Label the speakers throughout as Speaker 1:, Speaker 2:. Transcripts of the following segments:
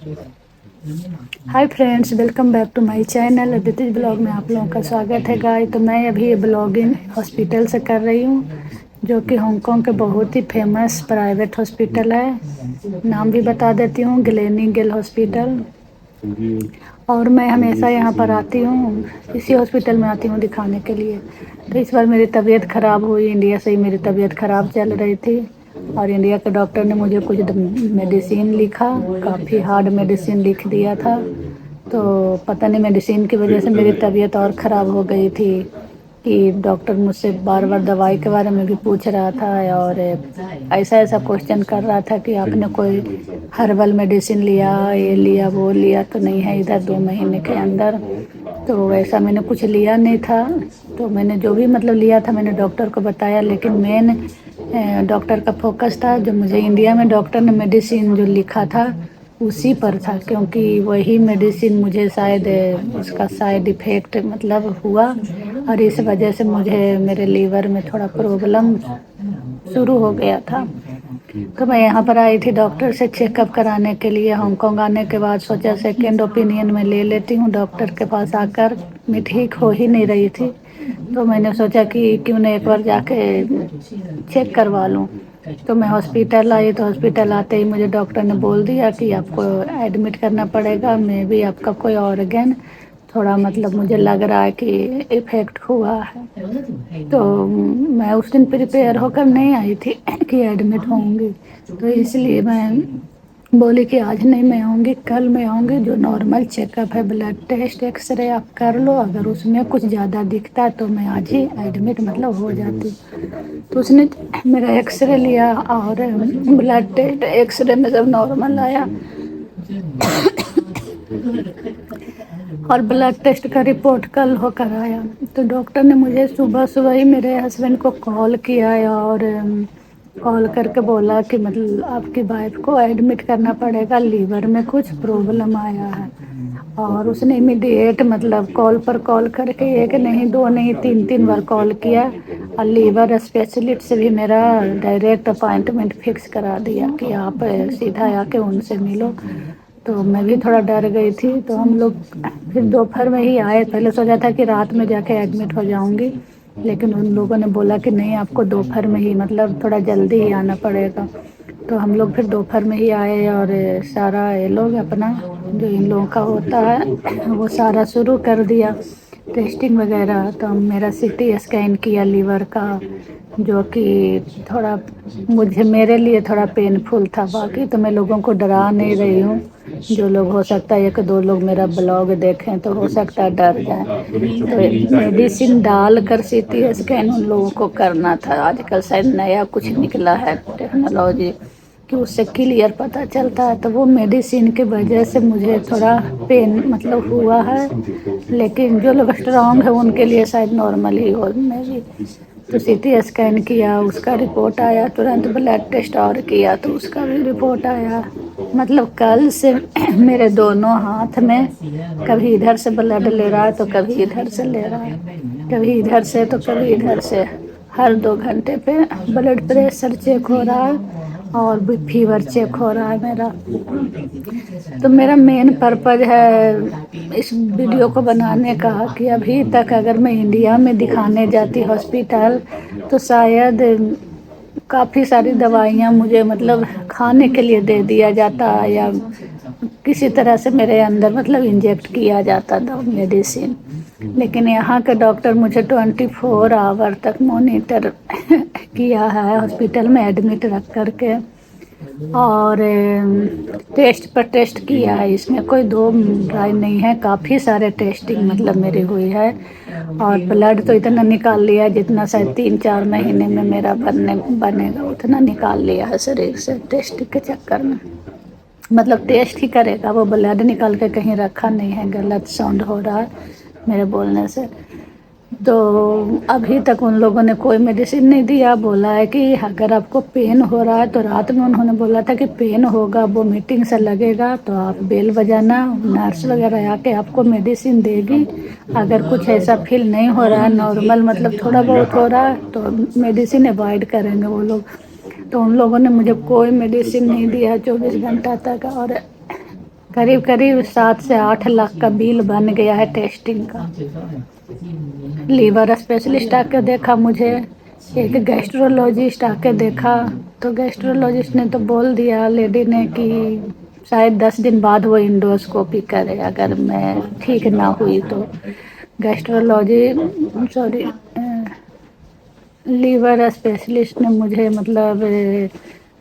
Speaker 1: Hi friends, welcome back to my channel Aditi blog में आप लोगों का स्वागत है गाइस। तो मैं अभी ये ब्लॉगिंग हॉस्पिटल से कर रही हूँ, जो कि हांगकांग के बहुत ही फेमस प्राइवेट हॉस्पिटल है। नाम भी बता देती हूँ, ग्लेनी गिल हॉस्पिटल। और मैं हमेशा यहाँ पर आती हूँ, इसी हॉस्पिटल में आती हूँ दिखाने के लिए। तो इस बार मेरी तबीयत ख़राब हुई, इंडिया से ही मेरी तबीयत ख़राब चल रही थी और इंडिया के डॉक्टर ने मुझे कुछ मेडिसिन लिखा, काफ़ी हार्ड मेडिसिन लिख दिया था। तो पता नहीं मेडिसिन की वजह से मेरी तबीयत और ख़राब हो गई थी कि डॉक्टर मुझसे बार बार दवाई के बारे में भी पूछ रहा था और ऐसा ऐसा क्वेश्चन कर रहा था कि आपने कोई हर्बल मेडिसिन लिया, ये लिया, वो लिया तो नहीं है इधर 2 महीने के अंदर। तो वैसा मैंने कुछ लिया नहीं था। तो मैंने जो भी मतलब लिया था मैंने डॉक्टर को बताया, लेकिन मेन डॉक्टर का फोकस था जो मुझे इंडिया में डॉक्टर ने मेडिसिन जो लिखा था उसी पर था, क्योंकि वही मेडिसिन मुझे शायद उसका साइड इफ़ेक्ट मतलब हुआ और इस वजह से मुझे मेरे लीवर में थोड़ा प्रॉब्लम शुरू हो गया था। तो मैं यहाँ पर आई थी डॉक्टर से चेकअप कराने के लिए। हांगकांग आने के बाद सोचा सेकेंड ओपिनियन में ले लेती हूँ डॉक्टर के पास आकर। मैं ठीक हो ही नहीं रही थी, तो मैंने सोचा कि क्यों न एक बार जाके चेक करवा लूँ। तो मैं हॉस्पिटल आई, तो हॉस्पिटल आते ही मुझे डॉक्टर ने बोल दिया कि आपको एडमिट करना पड़ेगा। मैं भी आपका कोई ऑर्गन थोड़ा मतलब मुझे लग रहा है कि इफ़ेक्ट हुआ है। तो मैं उस दिन प्रिपेयर होकर नहीं आई थी कि एडमिट होंगी, तो इसलिए मैं बोली कि आज नहीं मैं आऊँगी, कल मैं आऊँगी। जो नॉर्मल चेकअप है, ब्लड टेस्ट, एक्सरे आप कर लो, अगर उसमें कुछ ज़्यादा दिखता है तो मैं आज ही एडमिट मतलब हो जाती। तो उसने मेरा एक्सरे लिया और ब्लड टेस्ट, एक्सरे में सब नॉर्मल आया और ब्लड टेस्ट का रिपोर्ट कल होकर आया। तो डॉक्टर ने मुझे सुबह सुबह ही मेरे हस्बैंड को कॉल किया और कॉल करके बोला कि मतलब आपकी वाइफ को एडमिट करना पड़ेगा, लीवर में कुछ प्रॉब्लम आया है। और उसने इमीडिएट मतलब कॉल पर कॉल करके एक नहीं, दो नहीं, तीन तीन बार कॉल किया और लीवर स्पेशलिस्ट से भी मेरा डायरेक्ट अपॉइंटमेंट फिक्स करा दिया कि आप सीधा आके उनसे मिलो। तो मैं भी थोड़ा डर गई थी। तो हम लोग फिर दोपहर में ही आए। पहले सोचा था कि रात में जाके एडमिट हो जाऊंगी, लेकिन उन लोगों ने बोला कि नहीं, आपको दोपहर में ही मतलब थोड़ा जल्दी ही आना पड़ेगा। तो हम लोग फिर दोपहर में ही आए और सारा ये लोग अपना जो इन लोगों का होता है वो सारा शुरू कर दिया, टेस्टिंग वगैरह। तो मेरा सीटी स्कैन किया लीवर का, जो कि थोड़ा मुझे मेरे लिए थोड़ा पेनफुल था। बाकी तो मैं लोगों को डरा नहीं रही हूँ। जो लोग हो सकता है एक दो लोग मेरा ब्लॉग देखें तो हो सकता है डर जाए। तो मेडिसिन डाल कर सीटी स्कैन उन लोगों को करना था। आजकल शायद नया कुछ निकला है टेक्नोलॉजी कि उससे क्लियर पता चलता है। तो वो मेडिसिन के वजह से मुझे थोड़ा पेन मतलब हुआ है, लेकिन जो लोग स्ट्रांग है उनके लिए शायद नॉर्मल ही हो। मैं भी तो सीटी स्कैन किया, उसका रिपोर्ट आया, तुरंत ब्लड टेस्ट और किया तो उसका भी रिपोर्ट आया। मतलब कल से मेरे दोनों हाथ में कभी इधर से ब्लड ले रहा है तो कभी इधर से ले रहा है, कभी इधर से तो कभी इधर से। हर 2 घंटे पे ब्लड प्रेशर चेक हो रहा है और भी फीवर चेक हो रहा है मेरा। तो मेरा मेन पर्पज़ है इस वीडियो को बनाने का कि अभी तक अगर मैं इंडिया में दिखाने जाती हॉस्पिटल तो शायद काफ़ी सारी दवाइयाँ मुझे मतलब खाने के लिए दे दिया जाता या किसी तरह से मेरे अंदर मतलब इंजेक्ट किया जाता था मेडिसिन। लेकिन यहाँ के डॉक्टर मुझे 24 आवर तक मॉनिटर किया है हॉस्पिटल में एडमिट रख करके और टेस्ट पर टेस्ट किया है। इसमें कोई दो राय नहीं है, काफ़ी सारे टेस्टिंग मतलब मेरी हुई है और ब्लड तो इतना निकाल लिया जितना शायद 3-4 महीने में मेरा बनेगा उतना निकाल लिया है शरीर से टेस्ट के चक्कर में। मतलब टेस्ट ही करेगा, वो ब्लड निकाल के कहीं रखा नहीं है। गलत साउंड हो रहा है मेरे बोलने से। तो अभी तक उन लोगों ने कोई मेडिसिन नहीं दिया। बोला है कि अगर आपको पेन हो रहा है तो रात में उन्होंने बोला था कि पेन होगा, वो मीटिंग से लगेगा तो आप बेल बजाना, नर्स वगैरह आके आपको मेडिसिन देगी। अगर कुछ ऐसा फील नहीं हो रहा है, नॉर्मल मतलब थोड़ा बहुत हो रहा है तो मेडिसिन अवॉइड करेंगे वो लोग। तो उन लोगों ने मुझे कोई मेडिसिन नहीं दिया 24 घंटा तक। और करीब करीब 7 से 8 लाख का बिल बन गया है टेस्टिंग का। लीवर स्पेशलिस्ट आके देखा मुझे, एक गैस्ट्रोलॉजिस्ट आके देखा, तो गैस्ट्रोलॉजिस्ट ने तो बोल दिया लेडी ने कि शायद 10 दिन बाद वो इंडोस्कोपी करे अगर मैं ठीक ना हुई तो। गैस्ट्रोलॉजी सॉरी लीवर स्पेशलिस्ट ने मुझे मतलब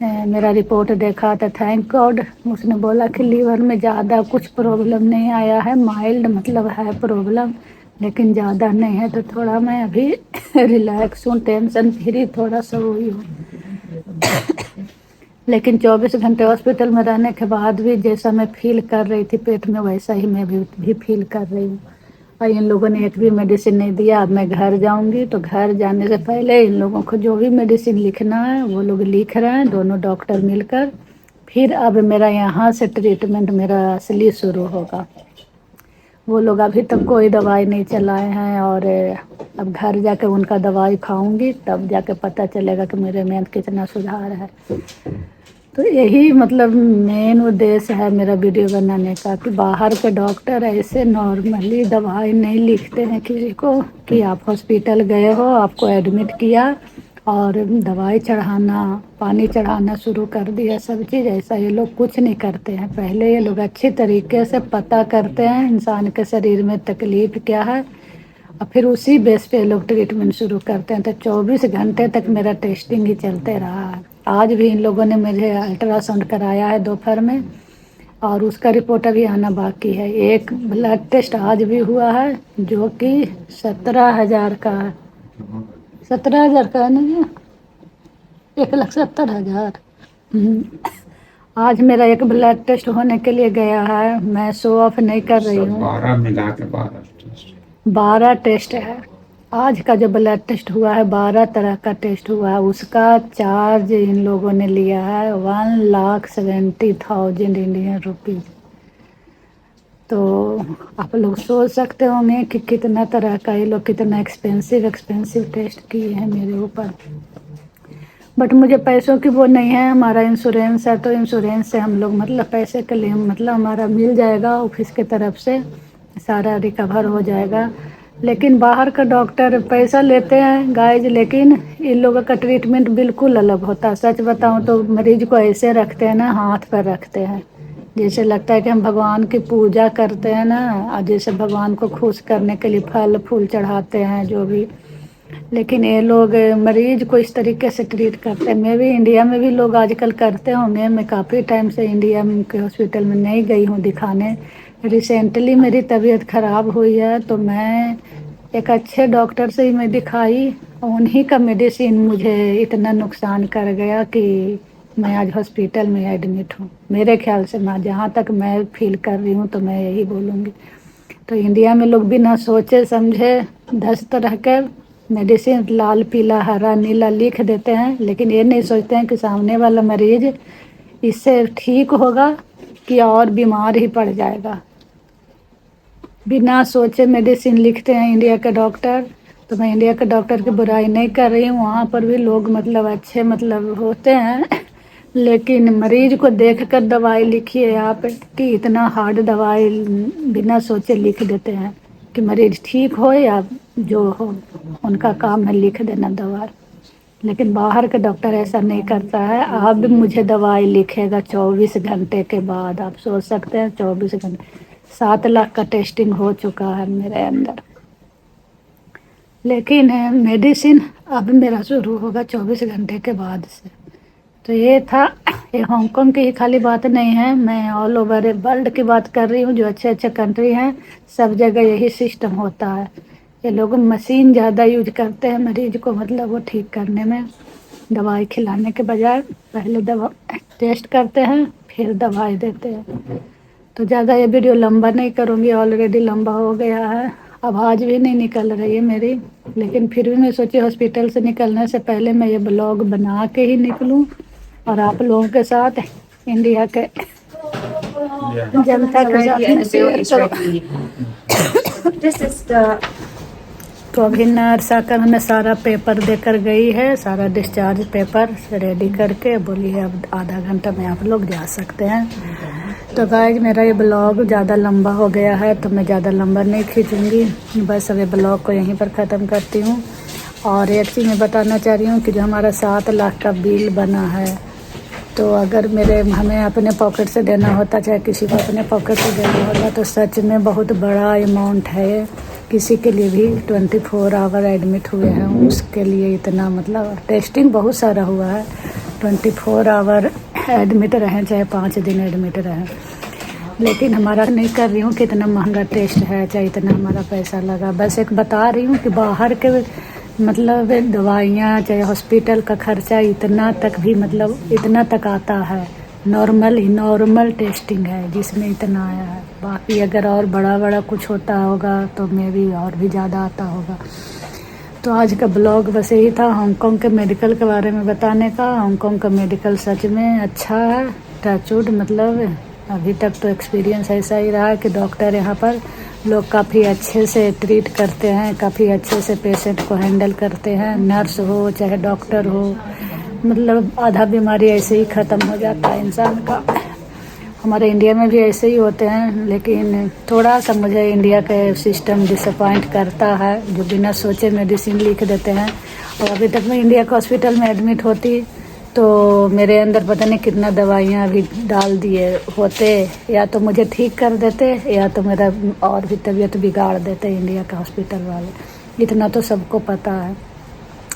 Speaker 1: मेरा रिपोर्ट देखा तो थैंक गॉड, उसने बोला कि लीवर में ज़्यादा कुछ प्रॉब्लम नहीं आया है, माइल्ड मतलब है प्रॉब्लम लेकिन ज़्यादा नहीं है। तो थोड़ा मैं अभी रिलैक्स हूँ, टेंशन फ्री थोड़ा सा हुई हूँ। लेकिन 24 घंटे हॉस्पिटल में रहने के बाद भी जैसा मैं फील कर रही थी पेट में वैसा ही मैं भी फील कर रही हूँ। और इन लोगों ने एक भी मेडिसिन नहीं दिया। अब मैं घर जाऊंगी तो घर जाने से पहले इन लोगों को जो भी मेडिसिन लिखना है वो लोग लिख रहे हैं, दोनों डॉक्टर मिलकर। फिर अब मेरा यहाँ से ट्रीटमेंट मेरा असली शुरू होगा। वो लोग अभी तक कोई दवाई नहीं चलाए हैं और अब घर जाके उनका दवाई खाऊंगी तब जाके पता चलेगा कि मेरे में कितना सुधार है। तो यही मतलब मेन उद्देश्य है मेरा वीडियो बनाने का कि बाहर के डॉक्टर ऐसे नॉर्मली दवाई नहीं लिखते हैं किसी को कि आप हॉस्पिटल गए हो, आपको एडमिट किया और दवाई चढ़ाना, पानी चढ़ाना शुरू कर दिया, सब चीज़ ऐसा ये लोग कुछ नहीं करते हैं। पहले ये लोग अच्छी तरीके से पता करते हैं इंसान के शरीर में तकलीफ़ क्या है और फिर उसी बेस पे लोग ट्रीटमेंट शुरू करते हैं। तो 24 घंटे तक मेरा टेस्टिंग ही चलते रहा है। आज भी इन लोगों ने मुझे अल्ट्रासाउंड कराया है दोपहर में और उसका रिपोर्ट अभी आना बाकी है। एक ब्लड टेस्ट आज भी हुआ है जो कि 17,000 का है। 17,000 का है नहीं, 1,70,000। आज मेरा एक ब्लड टेस्ट होने के लिए गया है। मैं शो ऑफ नहीं कर रही हूँ।
Speaker 2: 12 मिला के
Speaker 1: 12 टेस्ट है। आज का जो ब्लड टेस्ट हुआ है 12 तरह का टेस्ट हुआ है, उसका चार्ज इन लोगों ने लिया है 1,70,000 इंडियन रुपीज़। तो आप लोग सोच सकते होंगे कि कितना तरह का ये लोग कितना एक्सपेंसिव टेस्ट किए हैं मेरे ऊपर। बट मुझे पैसों की वो नहीं है, हमारा इंश्योरेंस है तो इंश्योरेंस से हम लोग मतलब पैसे के लिए मतलब हमारा मिल जाएगा, ऑफिस के तरफ से सारा रिकवर हो जाएगा। लेकिन बाहर का डॉक्टर पैसा लेते हैं गाइज, लेकिन इन लोगों का ट्रीटमेंट बिल्कुल अलग होता है। सच बताऊं तो मरीज को ऐसे रखते हैं ना, हाथ पर रखते हैं, जैसे लगता है कि हम भगवान की पूजा करते हैं ना, और जैसे भगवान को खुश करने के लिए फल फूल चढ़ाते हैं जो भी। लेकिन ये लोग मरीज को इस तरीके से ट्रीट करते हैं। मैं भी इंडिया में भी लोग आजकल करते होंगे, मैं काफ़ी टाइम से इंडिया के हॉस्पिटल में नहीं गई हूँ दिखाने। रिसेंटली मेरी तबीयत ख़राब हुई है तो मैं एक अच्छे डॉक्टर से ही मैं दिखाई, उन्हीं का मेडिसिन मुझे इतना नुकसान कर गया कि मैं आज हॉस्पिटल में एडमिट हूँ। मेरे ख्याल से मैं जहाँ तक मैं फील कर रही हूँ तो मैं यही बोलूँगी। तो इंडिया में लोग बिना सोचे समझे 10 तरह के मेडिसिन लाल पीला हरा नीला लिख देते हैं, लेकिन ये नहीं सोचते हैं कि सामने वाला मरीज इससे ठीक होगा कि और बीमार ही पड़ जाएगा। बिना सोचे मेडिसिन लिखते हैं इंडिया के डॉक्टर। तो मैं इंडिया के डॉक्टर की बुराई नहीं कर रही हूँ, वहाँ पर भी लोग मतलब अच्छे मतलब होते हैं, लेकिन मरीज को देखकर दवाई लिखिए आप कि इतना हार्ड दवाई बिना सोचे लिख देते हैं कि मरीज ठीक हो या जो हो, उनका काम है लिख देना दवा। लेकिन बाहर का डॉक्टर ऐसा नहीं करता है। अब मुझे दवाई लिखेगा 24 घंटे के बाद। आप सोच सकते हैं 24 घंटे, 7 लाख का टेस्टिंग हो चुका है मेरे अंदर, लेकिन मेडिसिन अब मेरा शुरू होगा 24 घंटे के बाद से। तो ये था, ये हांगकांग की ही खाली बात नहीं है, मैं ऑल ओवर वर्ल्ड की बात कर रही हूँ। जो अच्छे अच्छे कंट्री हैं सब जगह यही सिस्टम होता है। ये लोग मशीन ज़्यादा यूज करते हैं मरीज को मतलब वो ठीक करने में, दवाई खिलाने के बजाय पहले दवा टेस्ट करते हैं फिर दवाई देते हैं। तो ज़्यादा ये वीडियो लंबा नहीं करूँगी, ऑलरेडी लंबा हो गया है। आवाज़ भी नहीं निकल रही है मेरी, लेकिन फिर भी मैं सोची हॉस्पिटल से निकलने से पहले मैं ये ब्लॉग बना के ही निकलूँ और आप लोगों के साथ इंडिया के जनता के साथ शेयर करूँ। तो अभी नर्स आकर हमें सारा पेपर देकर गई है, सारा डिस्चार्ज पेपर रेडी करके बोली है अब आधा घंटा में आप लोग जा सकते हैं। تو گائز میرا یہ بلاگ زیادہ لمبا ہو گیا ہے تو میں زیادہ لمبا نہیں کھینچوں گی، بس اب یہ بلاگ کو یہیں پر ختم کرتی ہوں۔ اور ایک چیز میں بتانا چاہ رہی ہوں کہ جو ہمارا 7 لاکھ کا بل بنا ہے، تو اگر ہمیں اپنے پاکٹ سے دینا ہوتا، چاہے کسی کو اپنے پاکٹ سے دینا ہوتا، تو سچ میں بہت بڑا اماؤنٹ ہے۔ کسی کے لیے بھی 24 آور ایڈمٹ ہوئے ہیں، اس کے لیے اتنا مطلب ٹیسٹنگ بہت سارا ہوا ہے، 24 آور ایڈمٹ رہیں، چاہے 5 دن ایڈمٹ رہیں، لیکن ہمارا نہیں کر رہی ہوں کہ اتنا مہنگا ٹیسٹ ہے، چاہے اتنا ہمارا پیسہ لگا، بس ایک بتا رہی ہوں کہ باہر کے مطلب دوائیاں، چاہے ہاسپیٹل کا خرچہ اتنا تک بھی مطلب اتنا تک آتا ہے، نارمل ٹیسٹنگ ہے جس میں اتنا آیا ہے، باقی اگر اور بڑا کچھ ہوتا ہوگا تو میں بھی اور بھی زیادہ آتا ہوگا۔ تو آج کا بلاگ بس یہی تھا ہانگ کانگ کے میڈیکل کے بارے میں بتانے کا۔ ہانگ کانگ کا میڈیکل سچ میں اچھا ہے، ٹچ ووڈ، مطلب ابھی تک تو ایکسپیرینس ایسا ہی رہا ہے کہ ڈاکٹر یہاں پر لوگ کافی اچھے سے ٹریٹ کرتے ہیں، کافی اچھے سے پیشنٹ کو ہینڈل کرتے ہیں، نرس ہو چاہے ڈاکٹر ہو، مطلب آدھا بیماری ایسے ہی ختم ہو جاتا ہے انسان کا۔ ہمارے انڈیا میں بھی ایسے ہی ہوتے ہیں، لیکن تھوڑا سا مجھے انڈیا کے سسٹم ڈس اپوائنٹ کرتا ہے، جو بنا سوچے میڈیسین لکھ دیتے ہیں۔ اور ابھی تک میں انڈیا کے ہاسپٹل میں ایڈمٹ ہوتی تو میرے اندر پتہ نہیں کتنا دوائیاں بھی ڈال دیے ہوتے، یا تو مجھے ٹھیک کر دیتے یا تو میرا اور بھی طبیعت بگاڑ دیتے انڈیا کے ہاسپٹل والے، اتنا تو سب کو پتہ ہے۔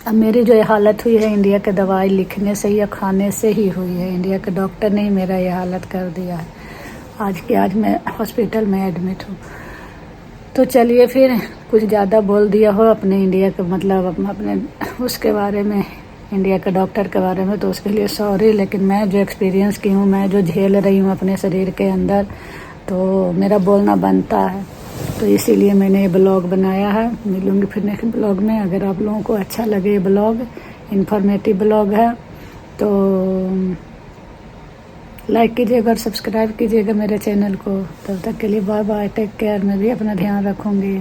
Speaker 1: اب میری جو یہ حالت ہوئی ہے انڈیا کے دوائی لکھنے سے یا کھانے سے ہی ہوئی ہے، انڈیا کے ڈاکٹر نے ہی میرا یہ حالت کر دیا ہے، آج میں ہاسپٹل میں ایڈمٹ ہوں۔ تو چلیے پھر کچھ زیادہ بول دیا ہو اپنے انڈیا کے مطلب اپنے اس کے بارے میں، انڈیا کے ڈاکٹر کے بارے میں، تو اس کے لیے سوری، لیکن میں جو ایکسپیرینس کی ہوں، میں جو جھیل رہی ہوں اپنے شریر کے اندر، تو میرا بولنا بنتا ہے، تو اسی لیے میں نے یہ بلاگ بنایا ہے۔ ملوں گی پھر نیکسٹ بلاگ میں۔ اگر آپ لوگوں کو اچھا لگے یہ بلاگ، انفارمیٹیو بلاگ ہے، تو لائک کیجیے گا اور سبسکرائب کیجیے گا میرے چینل کو۔ تب تک کے لیے بائے بائے، ٹیک کیئر، میں بھی اپنا دھیان رکھوں گی۔